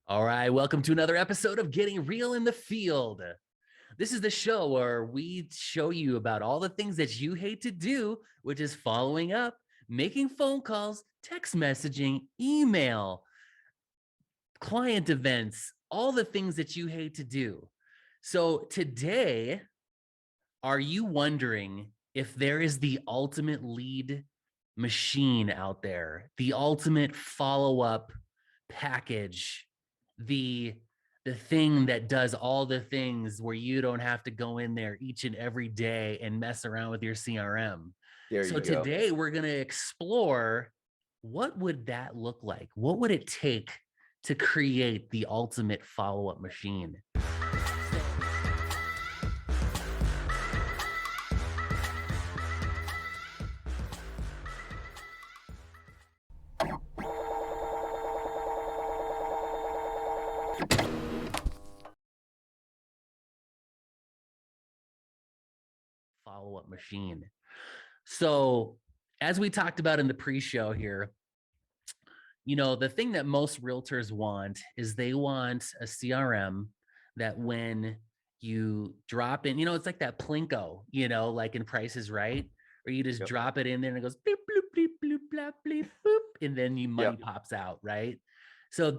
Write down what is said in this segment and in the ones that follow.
All right, welcome to another episode of Getting Real in the Field. This is the show where we show you about all the things that you hate to do, which is following up, making phone calls, text messaging, email, client events, all the things that you hate to do. So today, are you wondering if there is the ultimate lead machine out there, the ultimate follow-up package, the thing that does all the things where you don't have to go in there each and every day and mess around with your CRM? There So you go. today we're going to explore, what would that look like? What would it take to create the ultimate follow-up machine? Follow-up machine. So as we talked about in the pre-show here, the thing that most realtors want is they want a CRM that when you drop in, it's like that Plinko, like in Price is Right, where you just Yep. drop it in there and it goes bleep, bloop, bleep, bloop, blap, bleep, boop, and then money Yep. pops out, right? So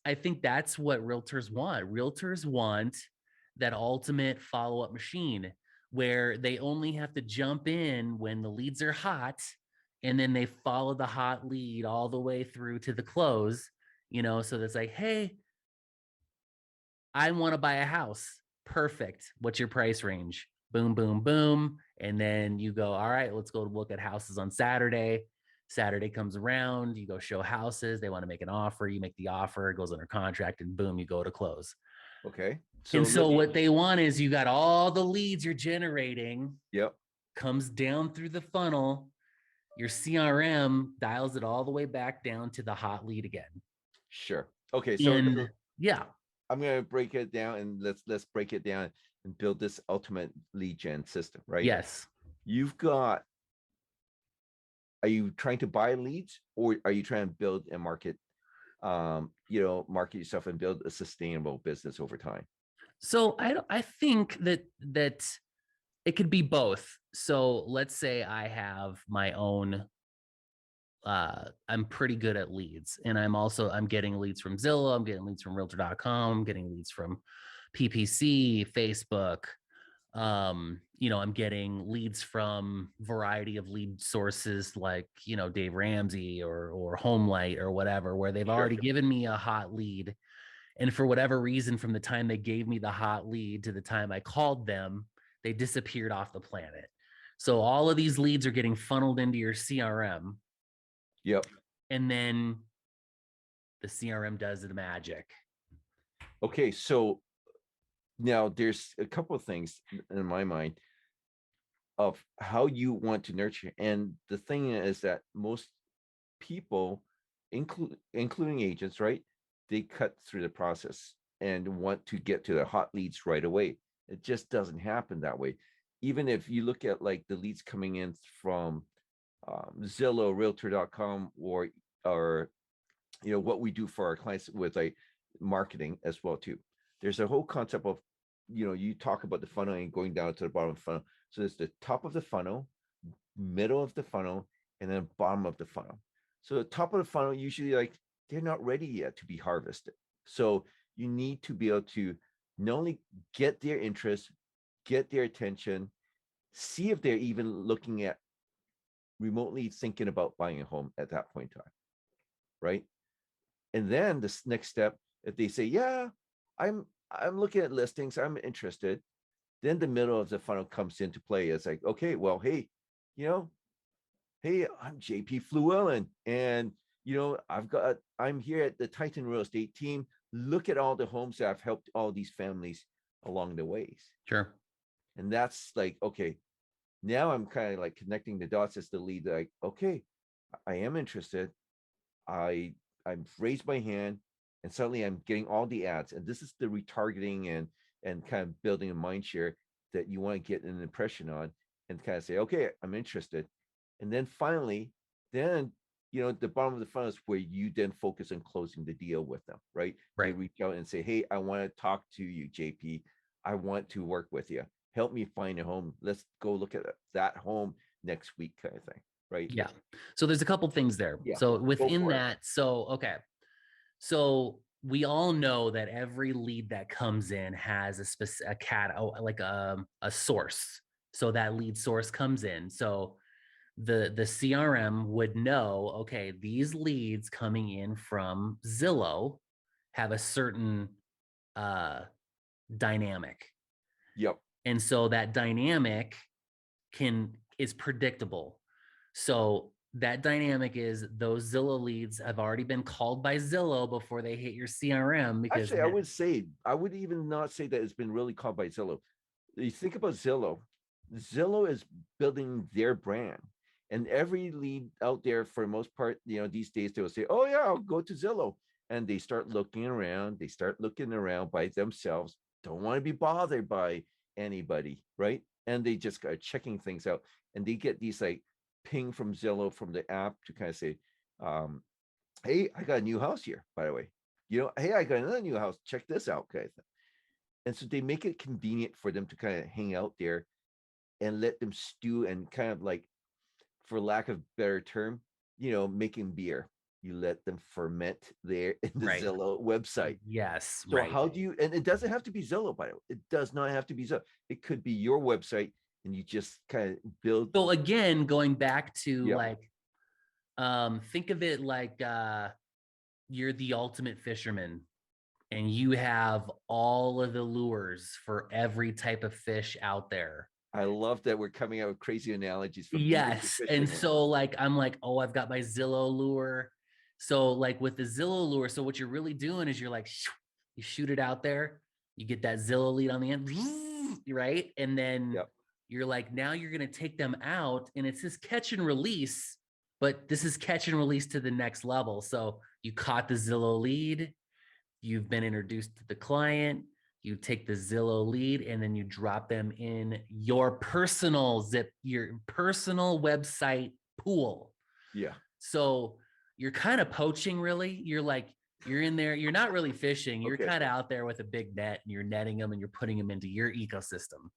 I think that's what realtors want. Realtors want that ultimate follow-up machine where they only have to jump in when the leads are hot, and then they follow the hot lead all the way through to the close, so that's like, hey, I want to buy a house. Perfect. What's your price range? Boom, boom, boom. And then you go, all right, let's go look at houses on Saturday. Saturday comes around, you go show houses. They want to make an offer. You make the offer, it goes under contract, and boom, you go to close. Okay. So And so looking. what they want is you got all the leads you're generating, Yep. comes down through the funnel. Your CRM dials it all the way back down to the hot lead again. Sure. Okay. So And yeah, I'm gonna break it down and let's break it down and build this ultimate lead gen system, right? yes. You've got. Are you trying to buy leads or are you trying to build and market? Market yourself and build a sustainable business over time. So I think that it could be both. So let's say I have my own, I'm pretty good at leads, and I'm getting leads from Zillow, I'm getting leads from realtor.com, I'm getting leads from PPC, Facebook. I'm getting leads from variety of lead sources like, Dave Ramsey or Homelight or whatever, where they've Sure. already given me a hot lead. And for whatever reason, from the time they gave me the hot lead to the time I called them, they disappeared off the planet. So all of these leads are getting funneled into your CRM, Yep. and then the CRM does the magic. Okay. So now there's a couple of things in my mind of how you want to nurture. And the thing is that most people, including agents, right? They cut through the process and want to get to the hot leads right away. It just doesn't happen that way. Even if you look at like the leads coming in from Zillow, Realtor.com, or what we do for our clients with like marketing as well too. There's a whole concept of you talk about the funnel and going down to the bottom of the funnel. So there's the top of the funnel, middle of the funnel, and then bottom of the funnel. So the top of the funnel usually like they're not ready yet to be harvested. So you need to be able to not only get their interest, get their attention, see if they're even looking at remotely thinking about buying a home at that point in time, right? And then this next step, if they say, yeah, I'm looking at listings, I'm interested, then the middle of the funnel comes into play. It's like, okay, well, hey, you know, hey, I'm JP Fluellen, and I'm here at the Titan Real Estate team. Look at all the homes that I've helped all these families along the ways. Sure. And that's like, okay, now I'm kind of like connecting the dots as the lead, like, okay, I am interested. I've raised my hand, and suddenly I'm getting all the ads. And this is the retargeting and kind of building a mind share that you want to get an impression on and kind of say, okay, I'm interested. And then finally, then the bottom of the funnel is where you then focus on closing the deal with them, right? They Right. reach out and say, hey, I want to talk to you, JP. I want to work with you. Help me find a home. Let's go look at that home next week, kind of thing, right? Yeah. So there's a couple things there. Yeah, So go within for it. that, so okay. So we all know that every lead that comes in has a specific like a source. So that lead source comes in. So the CRM would know, okay, these leads coming in from Zillow have a certain uh dynamic. Yep. And so that dynamic is predictable. So that dynamic is those Zillow leads have already been called by Zillow before they hit your CRM because Actually, I would even not say that it's been really caught by Zillow. You think about Zillow. Zillow is building their brand, and every lead out there, for the most part, these days they will say, "Oh yeah, I'll go to Zillow," and they start looking around. They start looking around by themselves. Don't want to be bothered by anybody, right? And they just are checking things out, and they get these like ping from Zillow from the app to kind of say, um, "Hey, I got a new house here, by the way." Hey, I got another new house. Check this out, guys. And so they make it convenient for them to kind of hang out there and let them stew and kind of like, for lack of better term, making beer. You let them ferment there in the right. Zillow website. Yes, So right. how do you, and it doesn't have to be Zillow, by the way. It does not have to be Zillow. It could be your website and you just kind of build. So again, going back to Yeah, like think of it like you're the ultimate fisherman and you have all of the lures for every type of fish out there. I love that we're coming out with crazy analogies from even just Yes. And fishing. so like I'm like, oh, I've got my Zillow lure. So like with the Zillow lure, so what you're really doing is you're like, you shoot it out there, you get that Zillow lead on the end, right? And then Yep. you're like, now you're gonna take them out, and it's this catch and release, but this is catch and release to the next level. So you caught the Zillow lead, you've been introduced to the client, you take the Zillow lead and then you drop them in your your personal website pool. Yeah. So you're kind of poaching, really. You're in there, you're not really fishing, you're Okay. kind of out there with a big net and you're netting them and you're putting them into your ecosystem,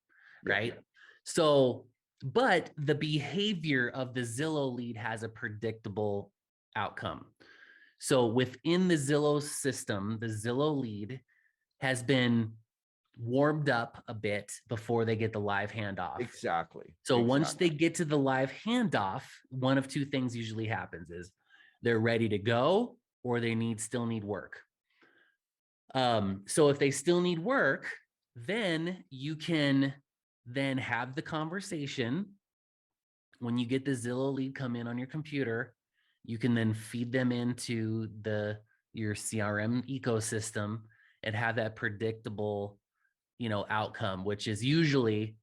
Yeah. right? So, but the behavior of the Zillow lead has a predictable outcome. So within the Zillow system, the Zillow lead has been warmed up a bit before they get the live handoff. Exactly. So once Exactly. they get to the live handoff, one of two things usually happens is they're ready to go or they still need work. So if they still need work, then you can then have the conversation. When you get the Zillow lead come in on your computer, you can then feed them into your CRM ecosystem and have that predictable, outcome, which is usually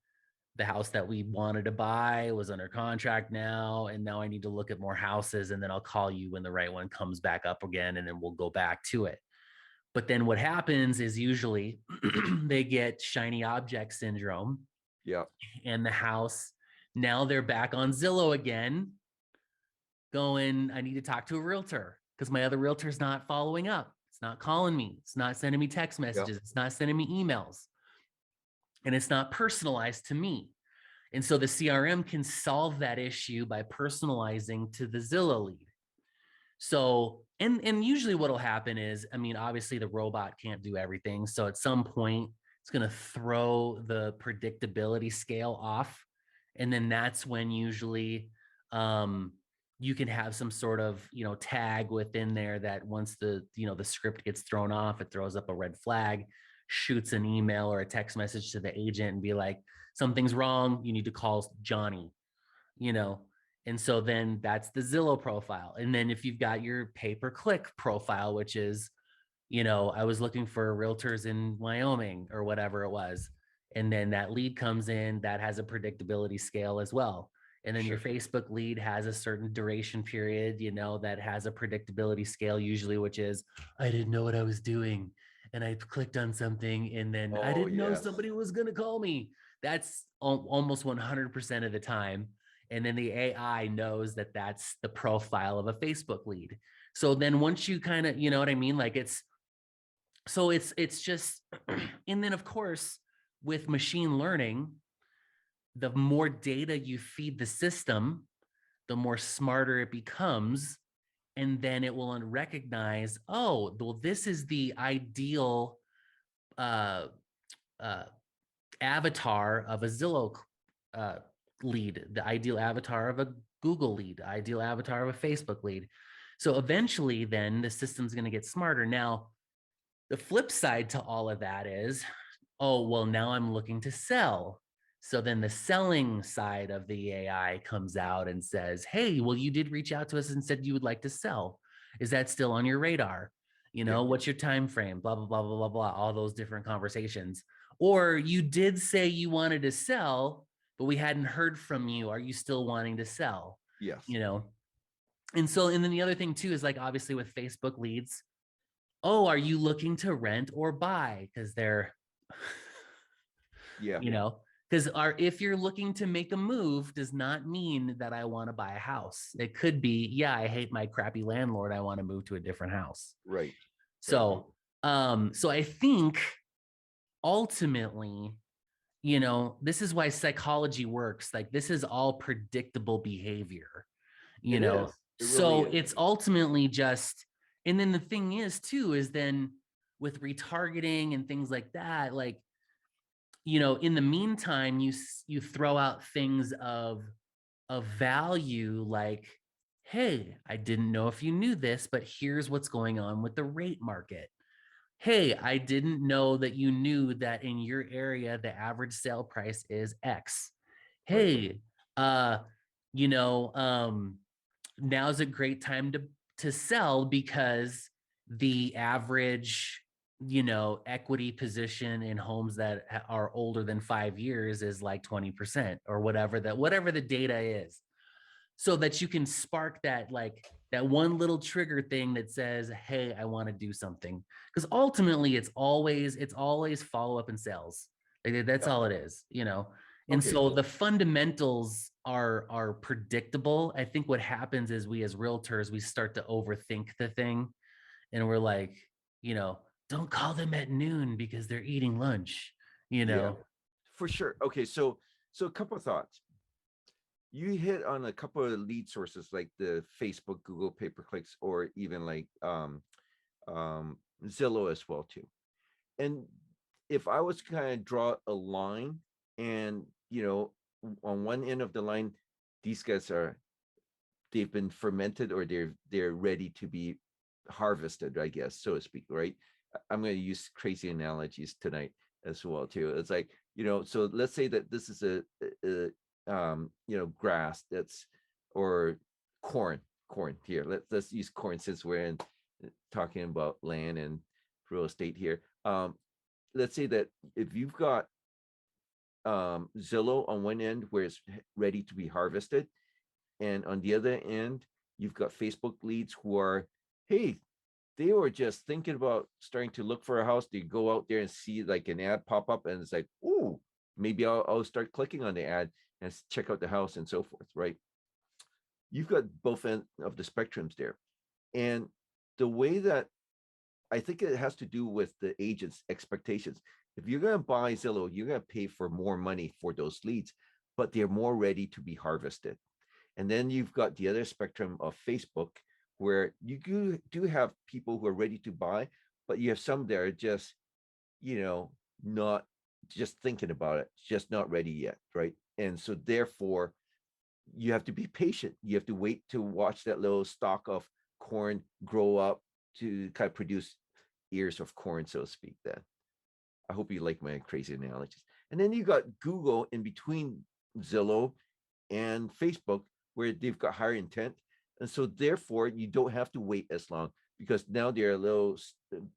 the house that we wanted to buy was under contract now, and now I need to look at more houses, and then I'll call you when the right one comes back up again, and then we'll go back to it. But then what happens is usually they get shiny object syndrome, Yeah. and the house, now they're back on Zillow again, going, I need to talk to a realtor because my other realtor's not following up. It's not calling me. It's not sending me text Yeah. messages. It's not sending me emails. And it's not personalized to me. And so the CRM can solve that issue by personalizing to the Zillow lead. So, and usually what'll happen is, I mean, obviously the robot can't do everything. So at some point, it's going to throw the predictability scale off. And then that's when usually you can have some sort of, tag within there that once the script gets thrown off, it throws up a red flag, shoots an email or a text message to the agent and be like, something's wrong. You need to call Johnny, you know, and so then that's the Zillow profile. And then if you've got your pay-per-click profile, which is, I was looking for realtors in Wyoming or whatever it was. And then that lead comes in that has a predictability scale as well. And then your Sure. Facebook lead has a certain duration period, that has a predictability scale usually, which is, I didn't know what I was doing. And I clicked on something and then I Oh didn't know yes. somebody was going to call me. That's almost 100% of the time. And then the AI knows that that's the profile of a Facebook lead. So then once you kind of, you know what I mean? Like it's just, and then of course, with machine learning, the more data you feed the system, the more smarter it becomes. And then it will recognize, oh, well, this is the ideal uh, uh, avatar of a Zillow uh, lead, the ideal avatar of a Google lead, the ideal avatar of a Facebook lead. So eventually, then the system's going to get smarter. Now, the flip side to all of that is, oh, well, now I'm looking to sell. So then the selling side of the AI comes out and says, hey, well, you did reach out to us and said you would like to sell. Is that still on your radar? You Yeah. know, what's your time frame? Blah, blah, blah, blah, blah, blah, all those different conversations. Or you did say you wanted to sell, but we hadn't heard from you. Are you still wanting to sell? Yes. You know, and so, and then the other thing too is like obviously with Facebook leads, oh, are you looking to rent or buy? Because they're, Yeah. you know, because if you're looking to make a move does not mean that I want to buy a house. It could be, yeah, I hate my crappy landlord. I want to move to a different house. Right. Right. So, so I think ultimately, you know, this is why psychology works. Like this is all predictable behavior, you It know. is. It really So is. it's ultimately just, and then the thing is too, is then with retargeting and things like that, like, you know, in the meantime, you throw out things of value like, hey, I didn't know if you knew this, but here's what's going on with the rate market. Hey, I didn't know that you knew that in your area the average sale price is X. Right. Hey, uh, you know, now's a great time to sell because the average, you know, equity position in homes that are older than 5 years is like 20% or whatever the data is, so that you can spark that, like that one little trigger thing that says, hey, I want to do something. Because ultimately it's always follow up and sales. Like, that's Yeah. all it is, you know. And Okay. so the fundamentals are predictable. I think what happens is we as realtors, we start to overthink the thing, and we're like, you know, don't call them at noon because they're eating lunch, you Yeah. know. For sure. Okay. So a couple of thoughts. You hit on a couple of lead sources like the Facebook, Google pay per clicks, or even like Zillow as well too. And if I was to kind of draw a line, and on one end of the line, these guys they've been fermented, or they're ready to be harvested, I guess, so to speak, right? I'm going to use crazy analogies tonight as well too. It's like, so let's say that this is grass that's, or corn. Here, let's use corn since we're talking about land and real estate here. Let's say that if you've got Zillow on one end where it's ready to be harvested, and on the other end, you've got Facebook leads who are, hey, they were just thinking about starting to look for a house. They go out there and see like an ad pop up, and it's like, ooh, maybe I'll start clicking on the ad and check out the house and so forth, right? You've got both ends of the spectrums there. And the way that I think it has to do with the agent's expectations. If you're going to buy Zillow, you're going to pay for more money for those leads, but they're more ready to be harvested. And then you've got the other spectrum of Facebook, where you do have people who are ready to buy, but you have some that are just, not just thinking about it, just not ready yet, right? And so therefore, you have to be patient. You have to wait to watch that little stalk of corn grow up to kind of produce ears of corn, so to speak. Then I hope you like my crazy analogies. And then you got Google in between Zillow and Facebook, where they've got higher intent. And so therefore you don't have to wait as long, because now they're a little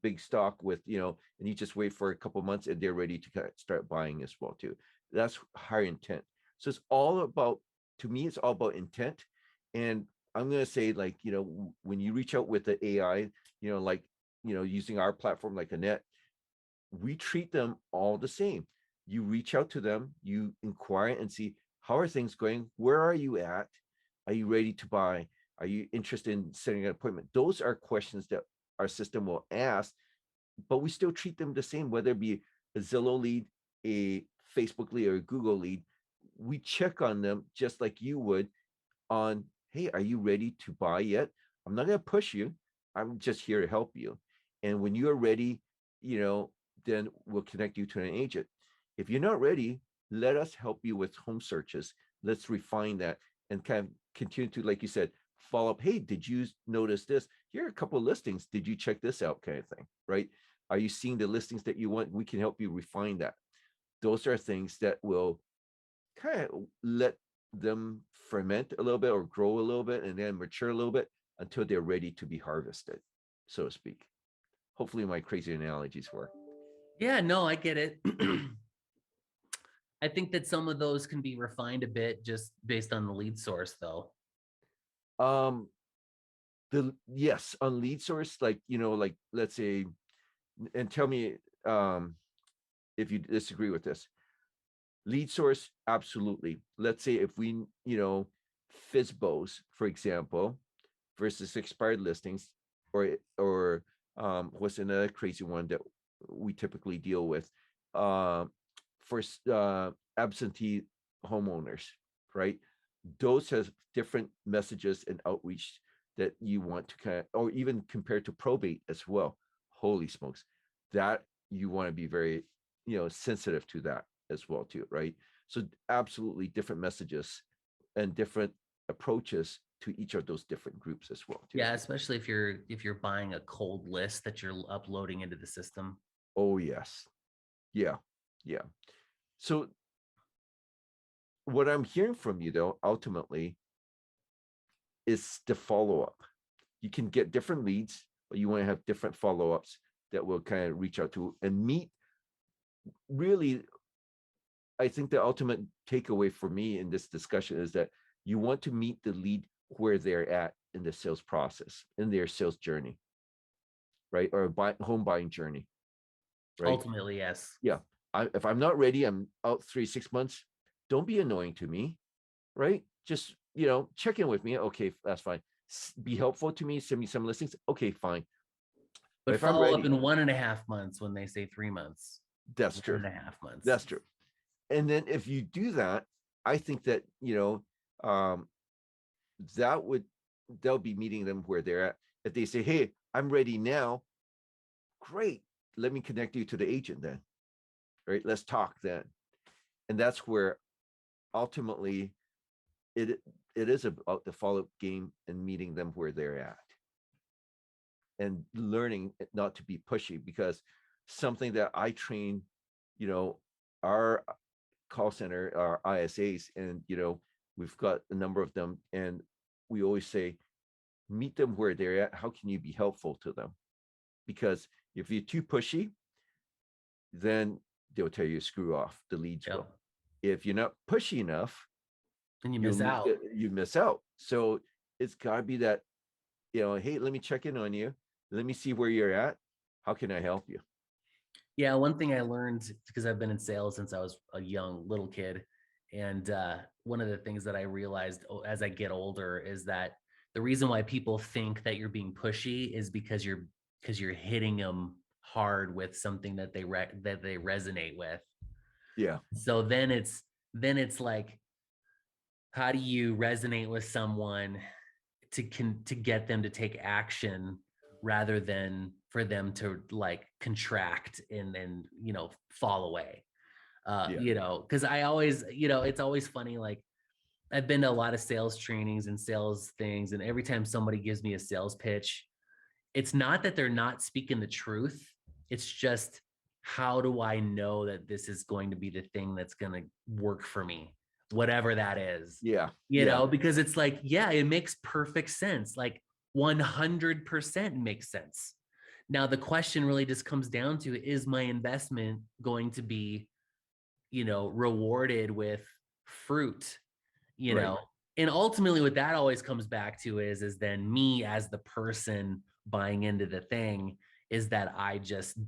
big stock with, and you just wait for a couple months and they're ready to start buying as well too. That's higher intent. So it's all about, to me, it's all about intent. And I'm going to say, like, when you reach out with the AI, like, using our platform like Annette, we treat them all the same. You reach out to them, you inquire and see, How are things going? Where are you at? Are you ready to buy? Are you interested in setting an appointment? Those are questions that our system will ask, but we still treat them the same, whether it be a Zillow lead, a Facebook lead, or a Google lead. We check on them just like you would on, hey, are you ready to buy yet? I'm not going to push you. I'm just here to help you. And when you're ready, then we'll connect you to an agent. If you're not ready, let us help you with home searches. Let's refine that and kind of continue to, like you said, follow up. Hey, did you notice this? Here are a couple of listings. Did you check this out? Kind of thing, right? Are you seeing the listings that you want? We can help you refine that. Those are things that will kind of let them ferment a little bit or grow a little bit and then mature a little bit until they're ready to be harvested, so to speak. Hopefully my crazy analogies work. Yeah, no, I get it. I think that some of those can be refined a bit just based on the lead source, though. Yes, on lead source, like like let's say, and tell me if you disagree with this. Lead source, absolutely. Let's say if we, FISBOs, for example, versus expired listings, or what's another crazy one that we typically deal with, for absentee homeowners, right? Those have different messages and outreach that you want to kind of, or even compared to probate as well. Holy smokes, that you want to be very, sensitive to that as well too, right? So absolutely different messages and different approaches to each of those different groups as well too. Yeah, especially if you're buying a cold list that you're uploading into the system. Oh yes, yeah, yeah. So what I'm hearing from you though, ultimately, is the follow-up. You can get different leads, but you want to have different follow-ups that will kind of reach out to and meet. Really, I think the ultimate takeaway for me in this discussion is that you want to meet the lead where they're at in the sales process, in their sales journey, right? Or home buying journey, right? Ultimately, yes. Yeah. If I'm not ready, I'm out 3-6 months. Don't be annoying to me, right? Just, check in with me. Okay, that's fine. Be helpful to me. Send me some listings. Okay, fine. But But if I'm follow up ready, in 1.5 months when they say 3 months. that's One true. and a half months. That's true. And then if you do that, I think that, that would, they'll be meeting them where they're at. If they say, hey, I'm ready now, great. Let me connect you to the agent then. Right. Let's talk then. And that's where ultimately it is about the follow-up game and meeting them where they're at and learning not to be pushy, because something that I train, our call center, our ISAs, and we've got a number of them, and we always say, meet them where they're at. How can you be helpful to them? Because if you're too pushy, then they'll tell you to screw off. The leads Yep. will. If you're not pushy enough, And you miss out. You miss out. So it's got to be that, hey, let me check in on you. Let me see where you're at. How can I help you? Yeah, one thing I learned, because I've been in sales since I was a young little kid, and one of the things that I realized as I get older is that the reason why people think that you're being pushy is because you're hitting them hard with something that they resonate with. Yeah. So then it's like, how do you resonate with someone to get them to take action rather than for them to like contract and fall away. Yeah. Because I always, it's always funny. Like, I've been to a lot of sales trainings and sales things, and every time somebody gives me a sales pitch, it's not that they're not speaking the truth. It's just, how do I know that this is going to be the thing that's going to work for me, whatever that is? Yeah. Yeah. Because it's like, yeah, it makes perfect sense. Like 100% makes sense. Now, the question really just comes down to, is my investment going to be, rewarded with fruit, Right. and ultimately what that always comes back to is then me as the person buying into the thing, is that I just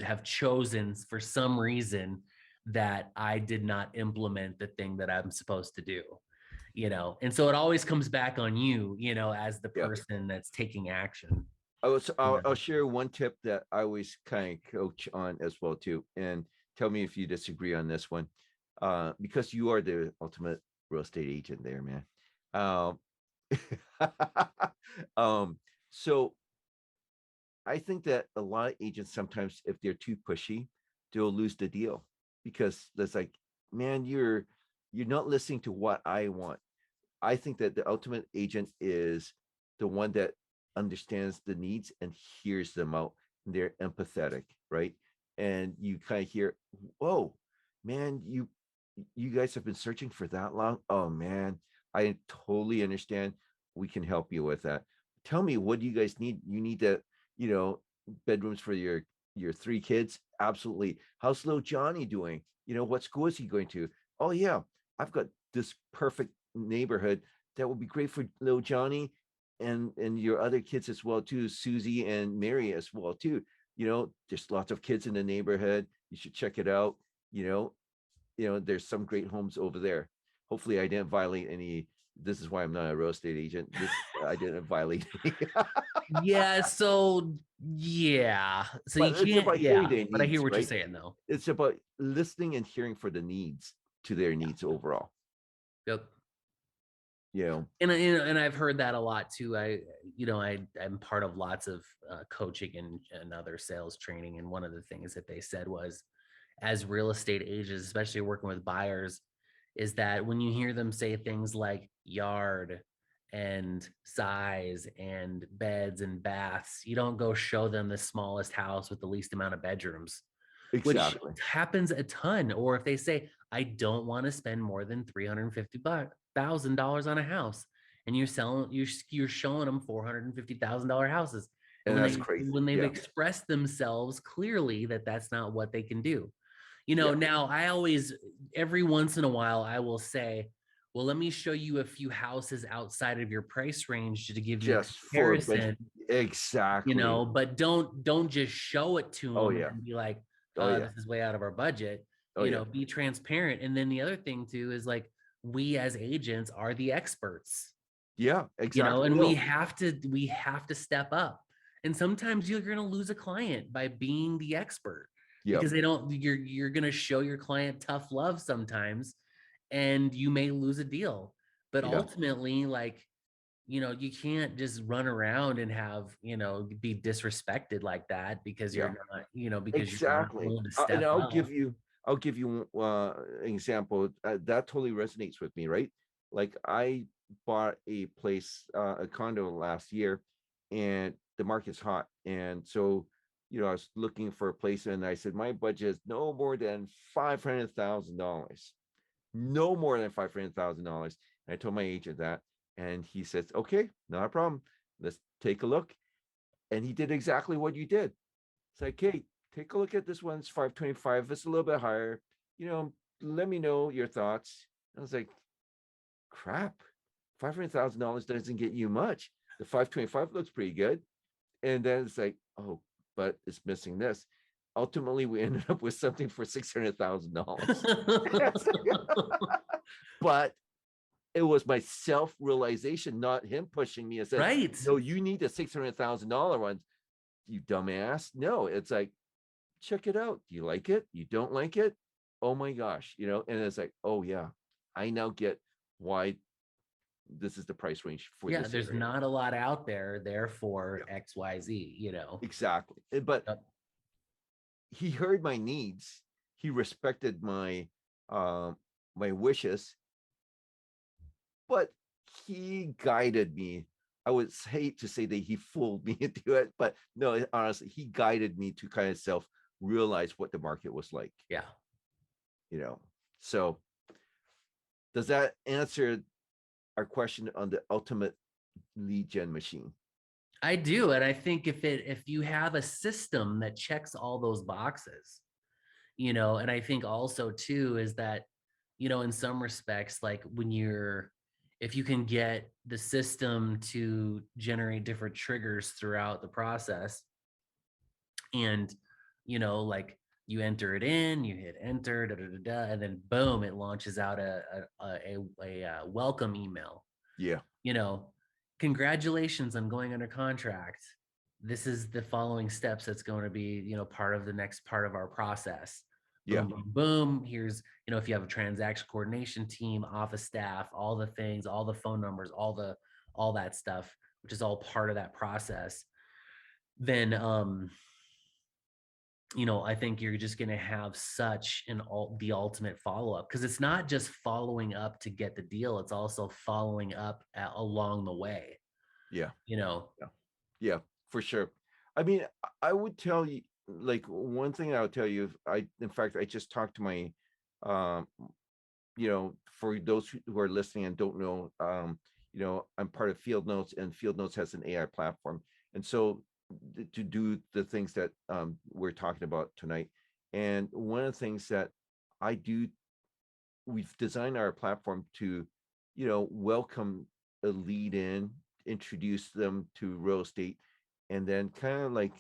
have chosen for some reason that I did not implement the thing that I'm supposed to do, and so it always comes back on you, as the Yeah. person that's taking action. I'll share one tip that I always kind of coach on as well too, and tell me if you disagree on this one, because you are the ultimate real estate agent there, man. Um, um, so I think that a lot of agents sometimes, if they're too pushy, they'll lose the deal because that's like, man, you're not listening to what I want. I think that the ultimate agent is the one that understands the needs and hears them out. And they're empathetic, right? And you kind of hear, "Whoa, man, you guys have been searching for that long. Oh man, I totally understand. We can help you with that. Tell me, what do you guys need? You need to, you know, bedrooms for your three kids. Absolutely. How's little Johnny doing? What school is he going to? Oh yeah, I've got this perfect neighborhood that would be great for little Johnny and your other kids as well too, Susie and Mary as well too. There's lots of kids in the neighborhood. You should check it out. You know, there's some great homes over there. Hopefully, I didn't violate any. This is why I'm not a real estate agent. I didn't violate any. Yeah, so yeah. So you But it's can't, about hearing yeah, their but I hear needs, what you're right? saying though. It's about listening and hearing for the needs to their needs overall. Yep. You know, And I've heard that a lot too. I'm part of lots of coaching and other sales training, and one of the things that they said was, as real estate agents, especially working with buyers, is that when you hear them say things like yard and size and beds and baths, you don't go show them the smallest house with the least amount of bedrooms, which exactly. happens a ton. Or if they say, I don't want to spend more than $350,000 on a house, and you're showing them $450,000 houses, and And when that's they crazy. when they've Yeah. expressed themselves clearly that that's not what they can do. Yeah. Now I always, every once in a while, I will say, well, let me show you a few houses outside of your price range to give you a Just for comparison, exactly. but don't just show it to Oh them yeah. and be like, Oh yeah. this is way out of our budget. Oh yeah. Be transparent. And then the other thing too is like, we as agents are the experts, Yeah, exactly. and we No. have to step up. And sometimes you're going to lose a client by being the expert, Yep. because you're going to show your client tough love sometimes, and you may lose a deal. But Yeah. ultimately, like, you can't just run around and have, be disrespected like that because Yeah. you're not, because you're not Exactly. willing to And step up. I'll give you an example that totally resonates with me, right? Like I bought a place, a condo last year, and the market's hot, and so I was looking for a place, and I said my budget is no more than $500,000, no more than $500,000. And I told my agent that, and he says, "Okay, not a problem. Let's take a look." And he did exactly what you did. It's like, hey, take a look at this one. It's 525. It's a little bit higher. Let me know your thoughts. I was like, crap, $500,000 doesn't get you much. The 525 looks pretty good. And then it's like, oh, but it's missing this. Ultimately, we ended up with something for $600,000. But it was my self-realization, not him pushing me and said, Right. no, you need a $600,000 one, you dumbass. No, it's like, check it out. Do you like it? You don't like it? Oh my gosh, and it's like, oh yeah, I now get why this is the price range for Yeah, this there's area. not a lot out there, therefore Yeah, XYZ. exactly. But Yep. he heard my needs. He respected um my wishes, but he guided me. I would hate to say that he fooled me into it, but no, honestly, he guided me to kind of self realize what the market was like. Yeah, So does that answer our question on the ultimate lead gen machine? I do. And I think if you have a system that checks all those boxes, and I think also too is that, in some respects, like if you can get the system to generate different triggers throughout the process, and like You enter it in, you hit enter, da, da, da, da, and then boom, it launches out a welcome email. Yeah. You know, congratulations on going under contract. This is the following steps that's going to be, you know, part of the next part of our process. Yeah. Boom, boom, boom. Here's, you know, if you have a transaction coordination team, office staff, all the things, all the phone numbers, all that stuff, which is all part of that process. Then you know, I think you're just going to have such the ultimate follow up, because it's not just following up to get the deal. It's also following up along the way, Yeah. you know? Yeah. Yeah, for sure. I mean, I would tell you, like, one thing I would tell you, in fact, I just talked to my, um, for those who are listening and don't know, I'm part of Fieldnotes, and Fieldnotes has an AI platform. And so to do the things that we're talking about tonight. And one of the things that I do, we've designed our platform to, welcome a lead in, introduce them to real estate, and then kind of like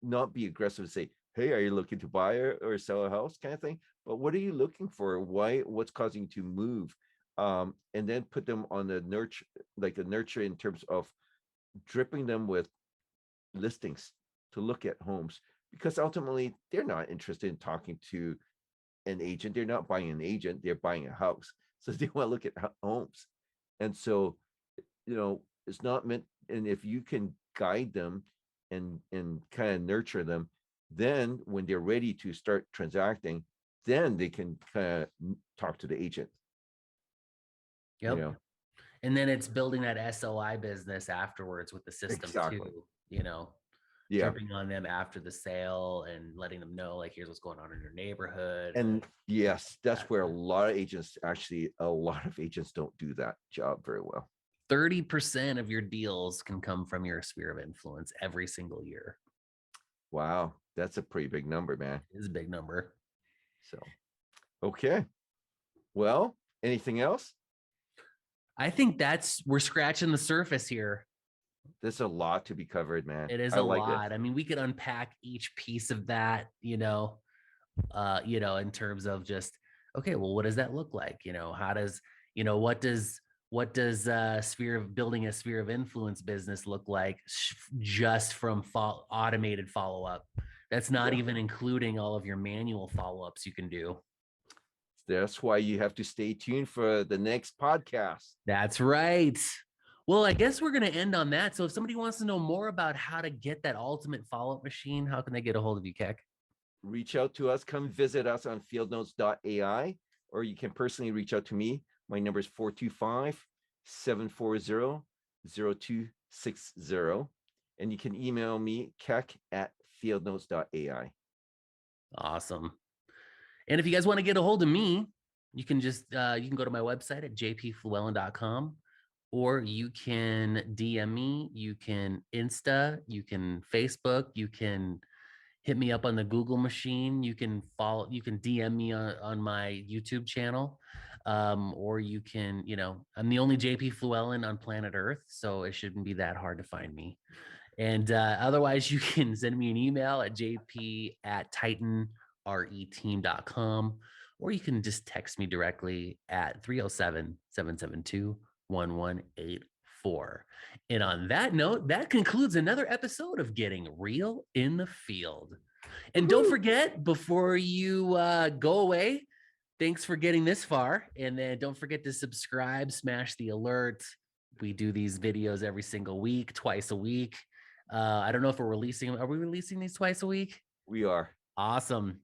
not be aggressive and say, hey, are you looking to buy or sell a house, kind of thing. But what are you looking for? What's causing you to move? And then put them on the nurture, like a nurture in terms of dripping them with listings to look at homes, because ultimately they're not interested in talking to an agent. They're not buying an agent, they're buying a house. So they want to look at homes. And so, it's not meant, and if you can guide them and kind of nurture them, then when they're ready to start transacting, then they can kind of talk to the agent. Yep. And then it's building that SOI business afterwards with the system Exactly. too, Yeah. dripping on them after the sale and letting them know, like, here's what's going on in your neighborhood. And yes, that's where a lot of agents don't do that job very well. 30% of your deals can come from your sphere of influence every single year. Wow, that's a pretty big number, man. It is a big number. So, okay. Well, anything else? I think we're scratching the surface here. There's a lot to be covered, man. It is a lot. I mean, we could unpack each piece of that, in terms of just, okay, well, what does that look like? How does, what does building a sphere of influence business look like just from automated follow-up? That's not even including all of your manual follow-ups you can do. That's why you have to stay tuned for the next podcast. That's right. Well, I guess we're going to end on that. So if somebody wants to know more about how to get that ultimate follow-up machine, how can they get a hold of you, Khek? Reach out to us. Come visit us on Fieldnotes.ai, or you can personally reach out to me. My number is 425-740-0260. And you can email me, Khek@Fieldnotes.ai. Awesome. And if you guys want to get a hold of me, you can just you can go to my website at jpfluellen.com, or you can DM me, you can Insta, you can Facebook, you can hit me up on the Google machine, you can DM me on my YouTube channel, or you can, I'm the only JP Fluellen on planet Earth, so it shouldn't be that hard to find me. And otherwise, you can send me an email at jp@titanreteam.com, or you can just text me directly at 307-772-1184. And on that note, that concludes another episode of Getting Real in the Field. And don't forget, before you go away, thanks for getting this far. And then don't forget to subscribe, smash the alert. We do these videos every single week, twice a week. I don't know if we're releasing them. Are we releasing these twice a week? We are. Awesome.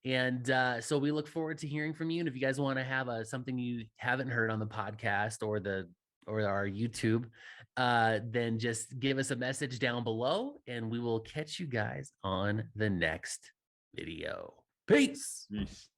And so we look forward to hearing from you. And if you guys want to have something you haven't heard on the podcast or our YouTube, then just give us a message down below, and we will catch you guys on the next video. Peace. Peace.